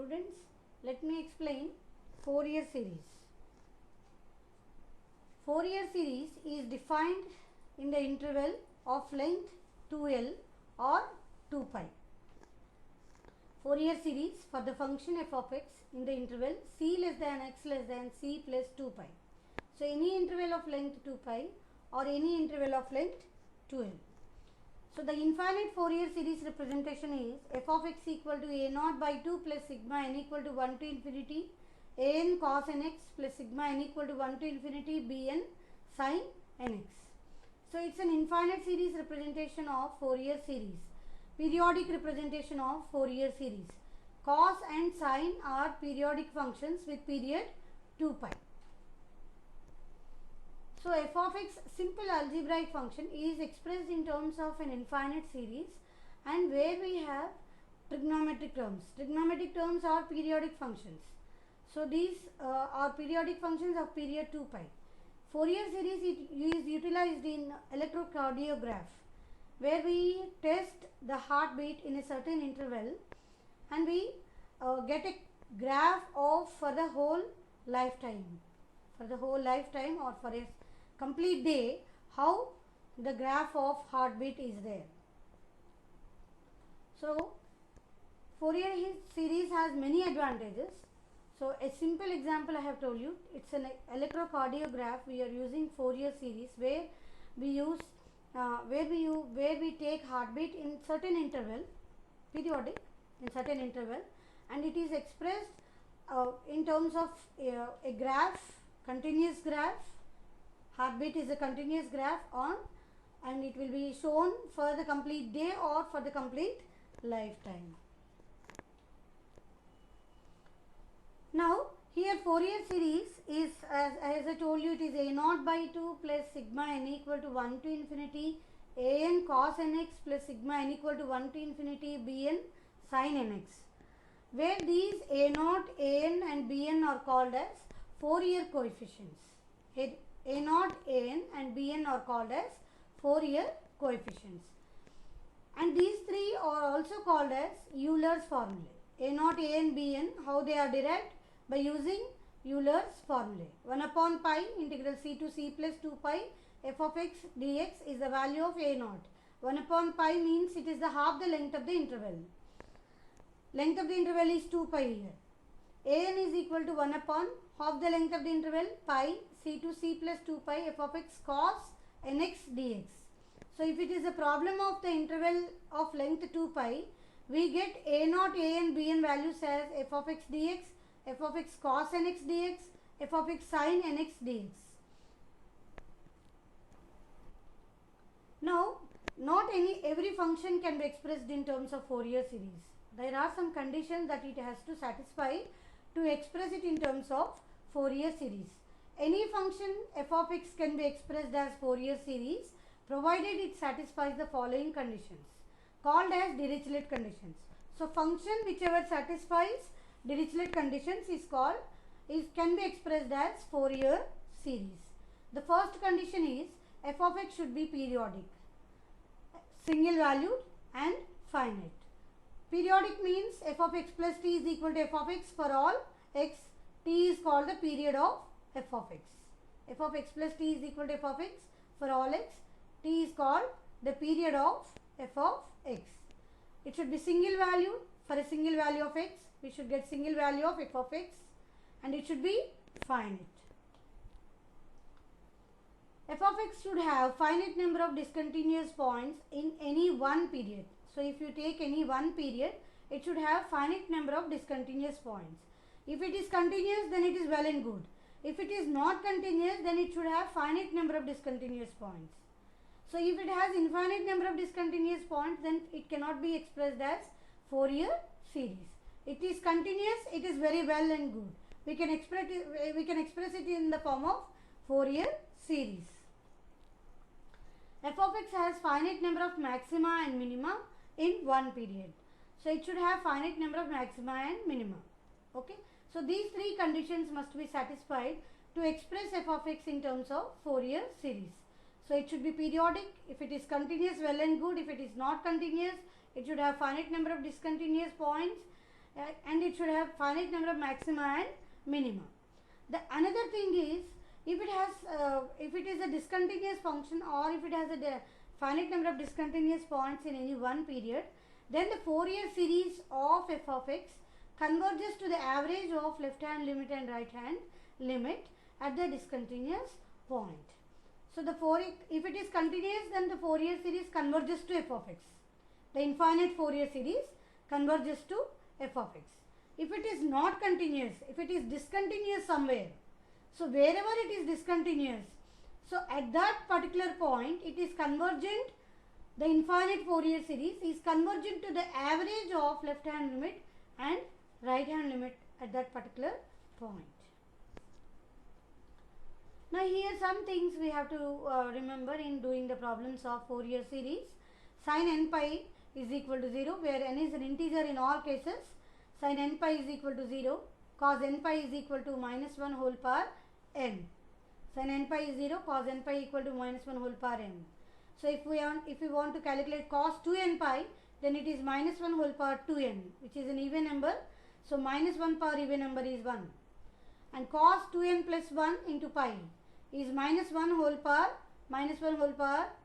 Students, let me explain Fourier series. Fourier series is defined in the interval of length 2l or 2 pi. Fourier series for the function f of x in the interval c less than x less than c plus 2 pi. So, any interval of length 2 pi or any interval of length 2l. So, the infinite Fourier series representation is f of x equal to a naught by 2 plus sigma n equal to 1 to infinity a n cos n x plus sigma n equal to 1 to infinity b n sin n x. So, it is an infinite series representation of Fourier series. Periodic representation of Fourier series. Cos and sin are periodic functions with period 2 pi. So, f of x simple algebraic function is expressed in terms of an infinite series and where we have trigonometric terms. Trigonometric terms are periodic functions. So, these are periodic functions of period 2 pi. Fourier series is utilized in electrocardiograph where we test the heartbeat in a certain interval and we get a graph of for the whole lifetime. For the whole lifetime or for a complete day, how the graph of heartbeat is there. So, Fourier series has many advantages. So, a simple example I have told you, it is an electrocardiograph. We are using Fourier series where we use where we take heartbeat in certain interval, periodic in certain interval, and it is expressed in terms of a graph, continuous graph. Heartbeat is a continuous graph and it will be shown for the complete day or for the complete lifetime. Now, here Fourier series is as I told you, it is a naught by 2 plus sigma n equal to 1 to infinity a n cos n x plus sigma n equal to 1 to infinity b n sin n x, where these a naught, a n and b n are called as Fourier coefficients. A naught, a n and b n are called as Fourier coefficients, and these three are also called as Euler's formulae. A naught, a n, b n, how they are derived? By using Euler's formulae. 1 upon pi integral c to c plus 2 pi f of x dx is the value of a naught. 1 upon pi means it is the half the length of the interval. Length of the interval is 2 pi here. A n is equal to 1 upon half the length of the interval pi c to c plus 2 pi f of x cos n x dx. So, if it is a problem of the interval of length 2 pi, we get a naught, a n, b n values as f of x dx, f of x cos n x dx, f of x sin n x dx. Now, not every function can be expressed in terms of Fourier series. There are some conditions that it has to satisfy to express it in terms of Fourier series. Any function f of x can be expressed as Fourier series provided it satisfies the following conditions called as Dirichlet conditions. So, function whichever satisfies Dirichlet conditions can be expressed as Fourier series. The first condition is f of x should be periodic, single valued and finite. Periodic means f of x plus t is equal to f of x for all x. T is called the period of f of x. F of x plus t is equal to f of x for all x. T is called the period of f of x. It should be single valued. For a single value of x, we should get single value of f of x, and it should be finite. F of x should have finite number of discontinuous points in any one period. So, if you take any one period, it should have finite number of discontinuous points. If it is continuous, then it is well and good. If it is not continuous, then it should have finite number of discontinuous points. So, if it has infinite number of discontinuous points, then it cannot be expressed as Fourier series. It is continuous, it is very well and good. We can express it in the form of Fourier series. F of x has finite number of maxima and minima in one period. So, it should have finite number of maxima and minima. Okay. So, these three conditions must be satisfied to express f of x in terms of Fourier series. So, it should be periodic. If it is continuous, well and good. If it is not continuous, it should have finite number of discontinuous points. and it should have finite number of maxima and minima. The another thing is, if it has if it is a discontinuous function, or if it has a finite number of discontinuous points in any one period, then the Fourier series of f of x converges to the average of left hand limit and right hand limit at the discontinuous point. So the if it is continuous, then the Fourier series converges to f of x. The infinite Fourier series converges to f of x. If it is not continuous, if it is discontinuous somewhere, so wherever it is discontinuous, so at that particular point it is convergent, the infinite Fourier series is convergent to the average of left hand limit and right hand limit at that particular point. Now here some things we have to remember in doing the problems of Fourier series. Sin n pi is equal to 0, where n is an integer in all cases. Sin n pi is equal to 0, cos n pi is equal to minus 1 whole power n. Sin n pi is 0, cos n pi equal to minus 1 whole power n. So if we want to calculate cos 2n pi, then it is minus 1 whole power 2n, which is an even number. So minus 1 power even number is 1. And cos 2n plus 1 into pi is minus 1 whole power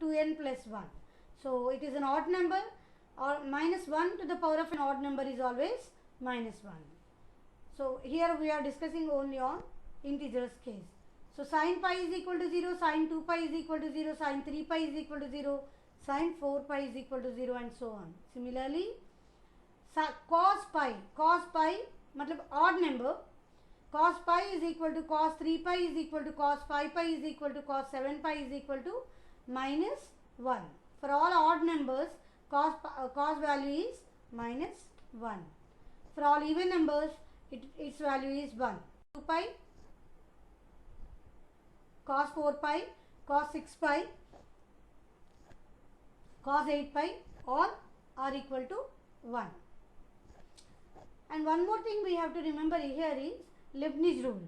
2n plus 1. So it is an odd number, or minus 1 to the power of an odd number is always minus 1. So here we are discussing only on integers case. So sin pi is equal to 0, sin 2 pi is equal to 0, sin 3 pi is equal to 0, sin 4 pi is equal to 0, and so on. Similarly, cos pi matlab odd number, cos pi is equal to cos 3 pi is equal to cos 5 pi is equal to cos 7 pi is equal to minus 1. For all odd numbers, cos value is minus 1. For all even numbers, its value is 1. 2 pi, cos 4 pi, cos 6 pi, cos 8 pi, all are equal to 1. And one more thing we have to remember here is Leibniz rule.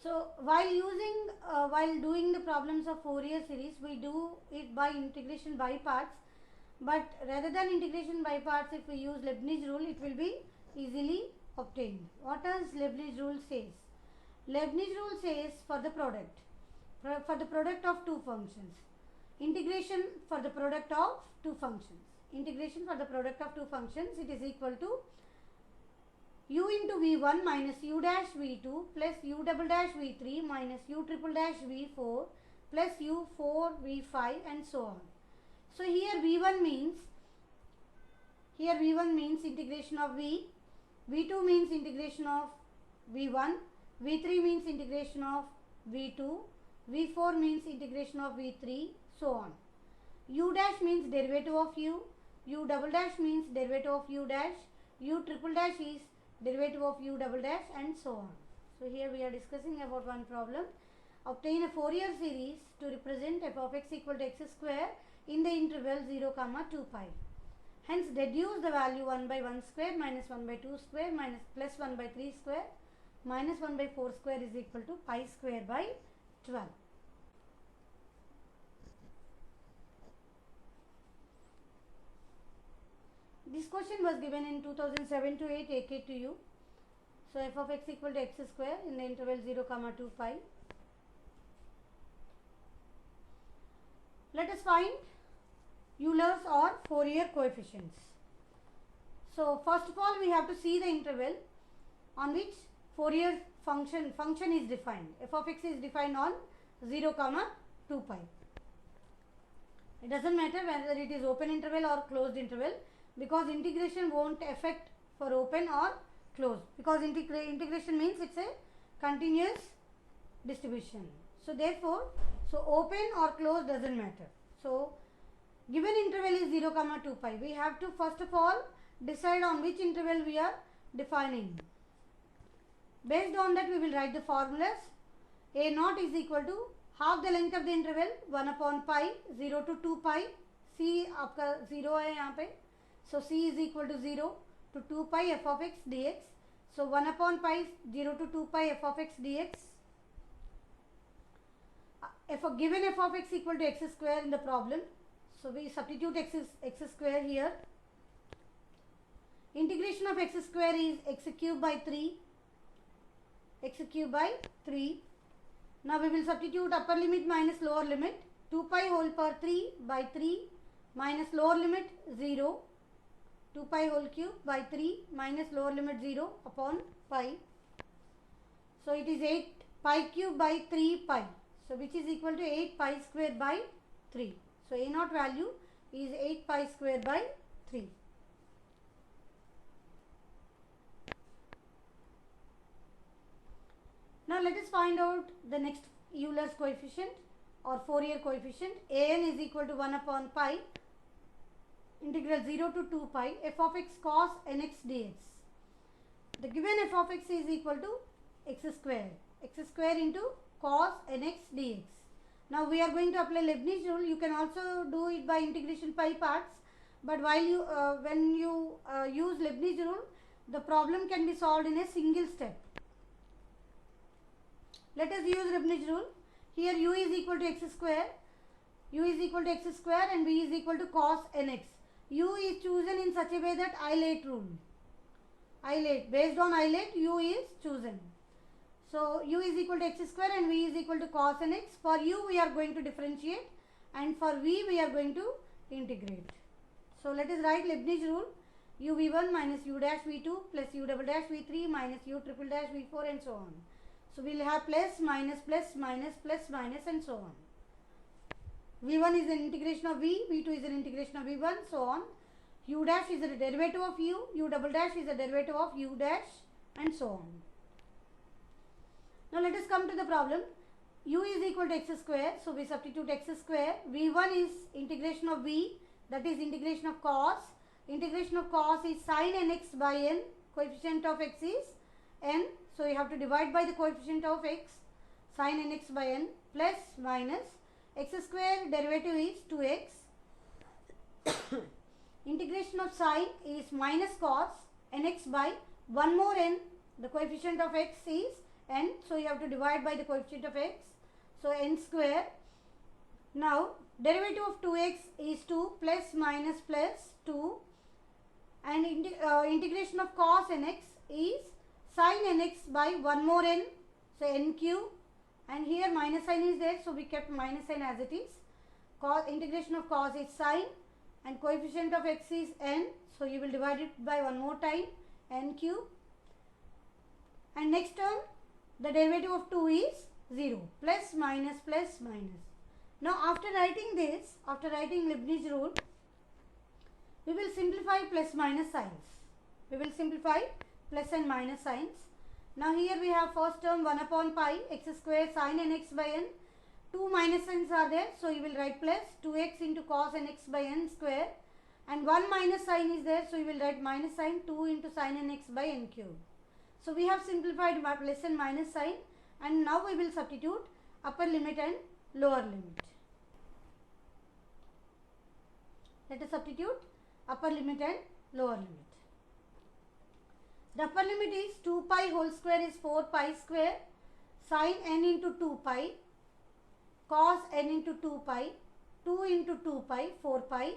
So while doing the problems of Fourier series, we do it by integration by parts. But rather than integration by parts, if we use Leibniz rule, it will be easily obtained. What does Leibniz rule says? Leibniz rule says for the product of two functions, integration for the product of two functions. Integration for the product of two functions, it is equal to u into v1 minus u dash v2 plus u double dash v3 minus u triple dash v4 plus u4 v5 and so on. So here v1 means integration of v, v2 means integration of v1, v3 means integration of v2, v4 means integration of v3, so on. U dash means derivative of u, u double dash means derivative of u dash, u triple dash is derivative of u double dash, and so on. So here we are discussing about one problem. Obtain a Fourier series to represent f of x equal to x square in the interval 0, 2 pi. Hence deduce the value 1 by 1 square minus 1 by 2 square minus plus 1 by 3 square minus 1 by 4 square is equal to pi square by 12. This question was given in 2007 to 8 AK to you. So f of x equal to x square in the interval 0, 2 pi. Let us find Euler's or Fourier coefficients. So first of all, we have to see the interval on which Fourier function is defined. F of x is defined on 0, 2 pi. It doesn't matter whether it is open interval or closed interval, because integration won't affect for open or closed, because integration means it's a continuous distribution. So therefore, open or closed doesn't matter. So given interval is 0, 2 pi, we have to first of all decide on which interval we are defining. Based on that, we will write the formulas. A naught is equal to half the length of the interval 1 upon pi 0 to 2 pi. C आपका 0 है यहाँ पे. So C is equal to 0 to 2 pi f of x dx. So 1 upon pi 0 to 2 pi f of x dx. Given f of x equal to x square in the problem. So we substitute x square here. Integration of x square is x cube by 3. X cube by 3. Now we will substitute upper limit minus lower limit. 2 pi whole power 3 by 3 minus lower limit 0. 2 pi whole cube by 3 minus lower limit 0 upon pi. So it is 8 pi cube by 3 pi. So which is equal to 8 pi square by 3. So A naught value is 8 pi square by 3. Now let us find out the next Euler's coefficient or Fourier coefficient. An is equal to 1 upon pi integral 0 to 2 pi f of x cos nx dx. The given f of x is equal to x square into cos nx dx. Now we are going to apply Leibniz rule. You can also do it by integration pi parts, but while you when you use Leibniz rule, the problem can be solved in a single step. Let us use Leibniz rule. Here u is equal to x square, and v is equal to cos nx. U is chosen in such a way that Eilert rule. Based on Eilert, u is chosen. So u is equal to x square and v is equal to cos nx. For u we are going to differentiate, and for v we are going to integrate. So let us write Leibniz rule. U v1 minus u dash v2 plus u double dash v3 minus u triple dash v4 and so on. So we will have plus minus and so on. v1 is an integration of v, v2 is an integration of v1, so on. U dash is a derivative of u double dash is a derivative of u dash and so on. Now let us come to the problem. U is equal to x square, so we substitute x square. v1 is integration of v, that is integration of cos. Integration of cos is sin nx by n, coefficient of x is n, so you have to divide by the coefficient of x, sin nx by n, plus minus x square derivative is 2x. Integration of sin is minus cos nx by 1 more n, the coefficient of x is n, so you have to divide by the coefficient of x, so n square. Now derivative of 2x is 2 plus minus plus 2, and integration of cos nx is sin nx by 1 more n, so n cube, and here minus sign is there, so we kept minus sign as it is. Integration of cos is sin and coefficient of x is n, so you will divide it by 1 more time, n cube, and next term the derivative of 2 is 0, plus minus. Now after writing this, after writing Leibniz rule, we will simplify plus minus signs. We will simplify plus and minus signs. Now here we have first term 1 upon pi x square sin nx by n. 2 minus signs are there, so you will write plus 2x into cos nx by n square, and 1 minus sign is there, so you will write minus sign 2 into sin nx by n cube. So we have simplified plus and minus sign, and now we will substitute upper limit and lower limit. Let us substitute upper limit and lower limit. The upper limit is 2 pi whole square is 4 pi square, sin n into 2 pi, cos n into 2 pi, 2 into 2 pi, 4 pi,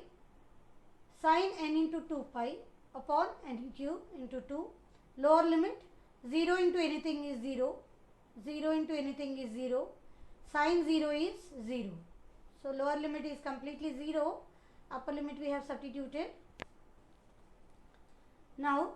sin n into 2 pi upon n cube into 2. Lower limit 0 into anything is 0, 0 into anything is 0, sin 0 is 0. So lower limit is completely 0, upper limit we have substituted. Now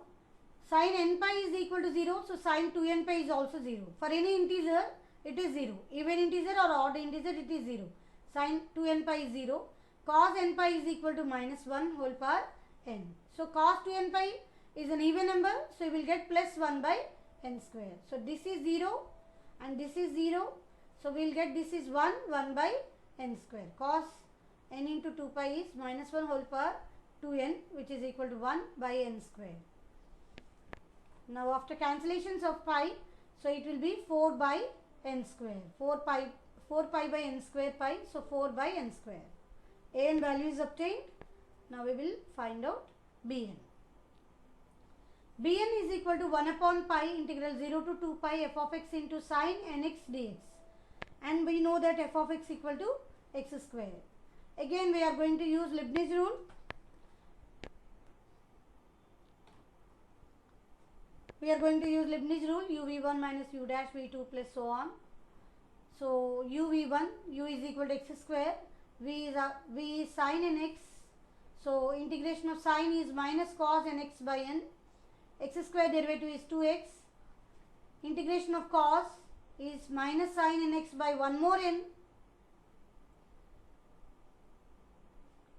sin n pi is equal to 0, so sin 2n pi is also 0. For any integer it is 0, even integer or odd integer it is 0. Sin 2n pi is 0, cos n pi is equal to minus 1 whole power n. So cos 2n pi is an even number, so you will get plus 1 by n square. So this is 0 and this is 0, so we will get this is 1 by n square. Cos n into 2 pi is minus 1 whole power 2n, which is equal to 1 by n square. Now after cancellations of pi, so it will be 4 by n square, 4 pi by n square pi, so 4 by n square. An value is obtained. Now we will find out Bn. Bn is equal to 1 upon pi integral 0 to 2 pi f of x into sin nx dx, and we know that f of x equal to x square. Again we are going to use Leibniz rule. we are going to use Leibniz rule, uv1 minus u dash v2 plus so on. So uv1, u is equal to x square, v is sin nx. So integration of sin is minus cos nx by n. X square derivative is 2x. Integration of cos is minus sin nx by 1 more n.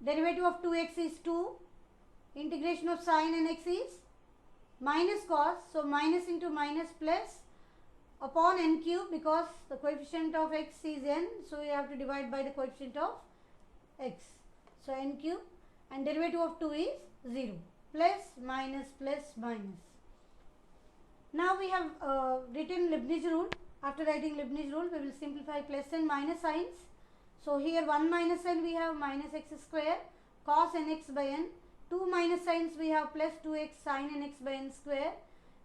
Derivative of 2x is 2. Integration of sin nx is minus cos. So minus into minus plus upon n cube, because the coefficient of x is n. So you have to divide by the coefficient of x. So n cube, and derivative of 2 is 0. Plus minus plus minus. Now we have written Leibniz rule. After writing Leibniz rule, we will simplify plus and minus signs. So here 1 minus n we have minus x square cos nx by n. 2 minus signs we have plus 2x sin nx by n square.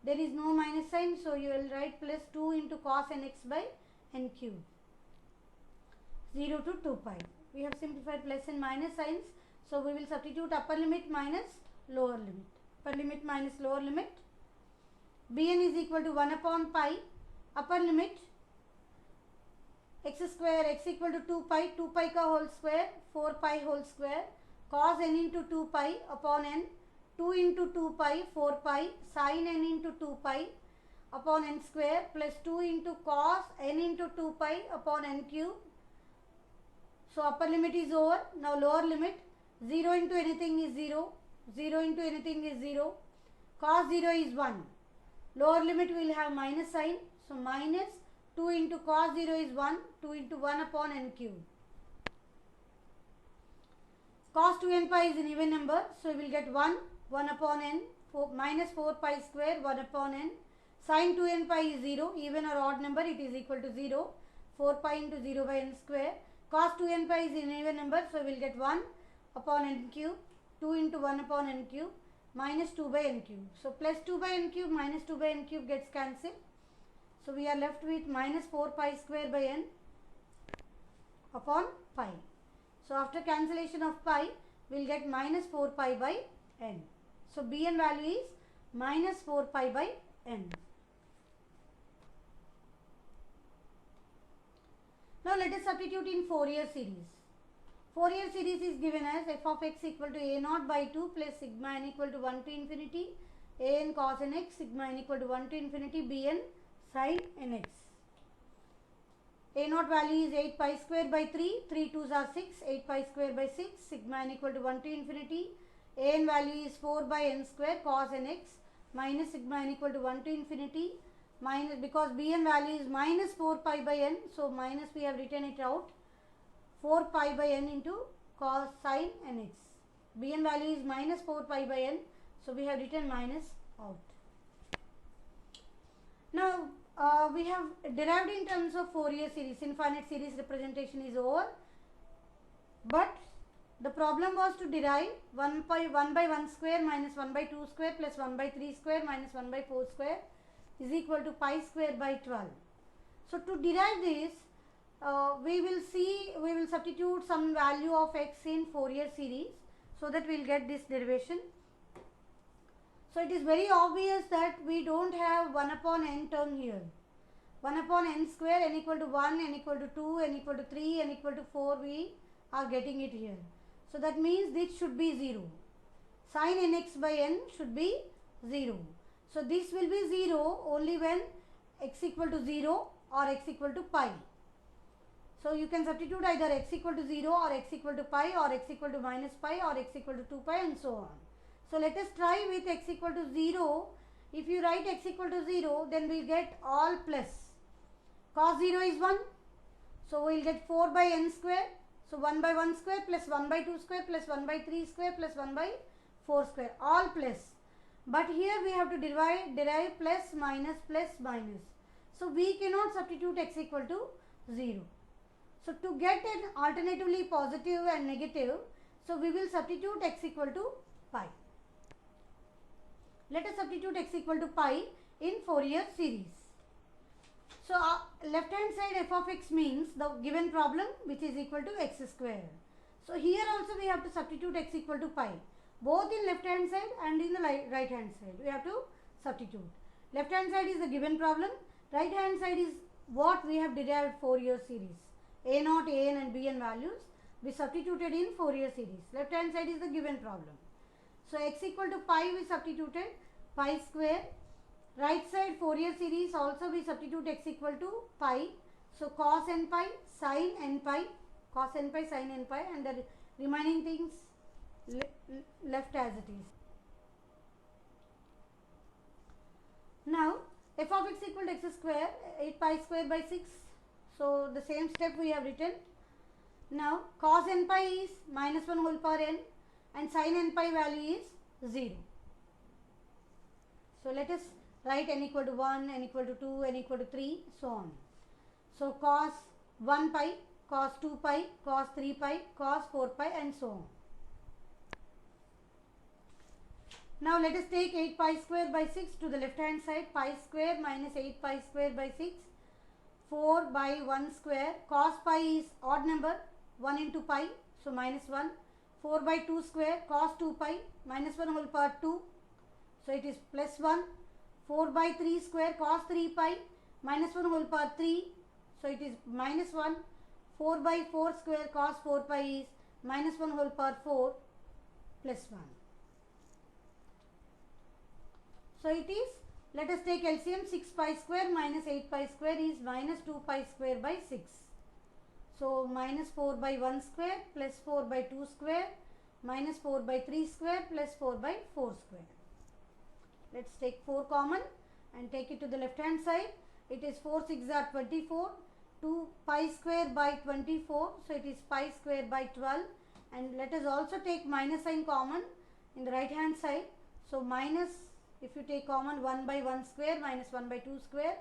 There is no minus sign, so you will write plus 2 into cos nx by n cube. 0 to 2 pi. We have simplified plus and minus signs. So we will substitute upper limit minus lower limit. Upper limit minus lower limit. Bn is equal to 1 upon pi. Upper limit x square, x equal to 2 pi, 2 pi ka whole square, 4 pi whole square, cos n into 2 pi upon n, 2 into 2 pi, 4 pi, sin n into 2 pi upon n square, plus 2 into cos n into 2 pi upon n cube. So upper limit is over. Now lower limit, 0 into anything is 0, 0 into anything is 0, cos 0 is 1. Lower limit will have minus sign, so minus 2 into cos 0 is 1, 2 into 1 upon n cube. Cos 2n pi is an even number, so we will get 1, 1 upon n, minus 4 pi square, 1 upon n. Sin 2n pi is 0, even or odd number, it is equal to 0, 4 pi into 0 by n square. Cos 2n pi is an even number, so we will get 1 upon n cube, 2 into 1 upon n cube, minus 2 by n cube. So plus 2 by n cube minus 2 by n cube gets cancelled. So we are left with minus 4 pi square by n upon pi. So after cancellation of pi, we will get minus 4 pi by n. So Bn value is minus 4 pi by n. Now let us substitute in Fourier series. Fourier series is given as f of x equal to a0 by 2 plus sigma n equal to 1 to infinity a n cos nx, sigma n equal to 1 to infinity bn sin nx. A0 value is 8 pi square by 3, 3 2s are 6, 8 pi square by 6, sigma n equal to 1 to infinity. An value is 4 by n square cos nx minus sigma n equal to 1 to infinity, minus, because bn value is minus 4 pi by n, so minus we have written it out, 4 pi by n into cos sin nx. Bn value is minus 4 pi by n, so we have written minus out. Now we have derived in terms of Fourier series. Infinite series representation is over, but the problem was to derive 1 by 1 square minus 1 by 2 square plus 1 by 3 square minus 1 by 4 square is equal to pi square by 12. So to derive this, we will substitute some value of x in Fourier series, so that we will get this derivation. So it is very obvious that we don't have 1 upon n term here. 1 upon n square, n equal to 1, n equal to 2, n equal to 3, n equal to 4, we are getting it here. So that means this should be 0. Sin nx by n should be 0. So this will be 0 only when x equal to 0 or x equal to pi. So you can substitute either x equal to 0 or x equal to pi or x equal to minus pi or x equal to 2 pi and so on. So let us try with x equal to 0. If you write x equal to 0, then we will get all plus. Cos 0 is 1. So we will get 4 by n square. So 1 by 1 square plus 1 by 2 square plus 1 by 3 square plus 1 by 4 square. All plus. But here we have to derive plus minus plus minus. So we cannot substitute x equal to 0. So to get an alternatively positive and negative, so we will substitute x equal to pi. Let us substitute x equal to pi in Fourier series. So left hand side f of x means the given problem, which is equal to x square. So here also we have to substitute x equal to pi, both in left hand side and in the right hand side we have to substitute. Left hand side is the given problem. Right hand side is what we have derived Fourier series. A0, An and Bn values we substituted in Fourier series. Left hand side is the given problem. So x equal to pi we substituted pi square. Right side Fourier series also we substitute x equal to pi. So cos n pi, sin n pi, cos n pi, sin n pi, and the remaining things left as it is. Now f of x equal to x square, 8 pi square by 6. So the same step we have written. Now cos n pi is minus 1 whole power n and sin n pi value is 0. So let us write n equal to 1, n equal to 2, n equal to 3, so on. So cos 1 pi, cos 2 pi, cos 3 pi, cos 4 pi, and so on. Now let us take 8 pi square by 6 to the left hand side. Pi square minus 8 pi square by 6. 4 by 1 square. Cos pi is odd number, 1 into pi, so minus 1. 4 by 2 square. Cos 2 pi, minus 1 whole power 2, so it is plus 1. 4 by 3 square. Cos 3 pi, minus 1 whole power 3, so it is minus 1. 4 by 4 square. Cos 4 pi is minus 1 whole power 4 plus 1. So it is, let us take LCM, 6 pi square minus 8 pi square is minus 2 pi square by 6. So minus 4 by 1 square plus 4 by 2 square minus 4 by 3 square plus 4 by 4 square. Let us take 4 common and take it to the left hand side. It is 4 6 are 24. 2 pi square by 24. So it is pi square by 12. And let us also take minus sign common in the right hand side. So minus, if you take common, 1 by 1 square minus 1 by 2 square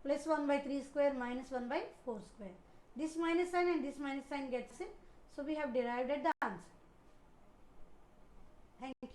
plus 1 by 3 square minus 1 by 4 square. This minus sign and this minus sign gets in. So we have derived at the answer. Thank you.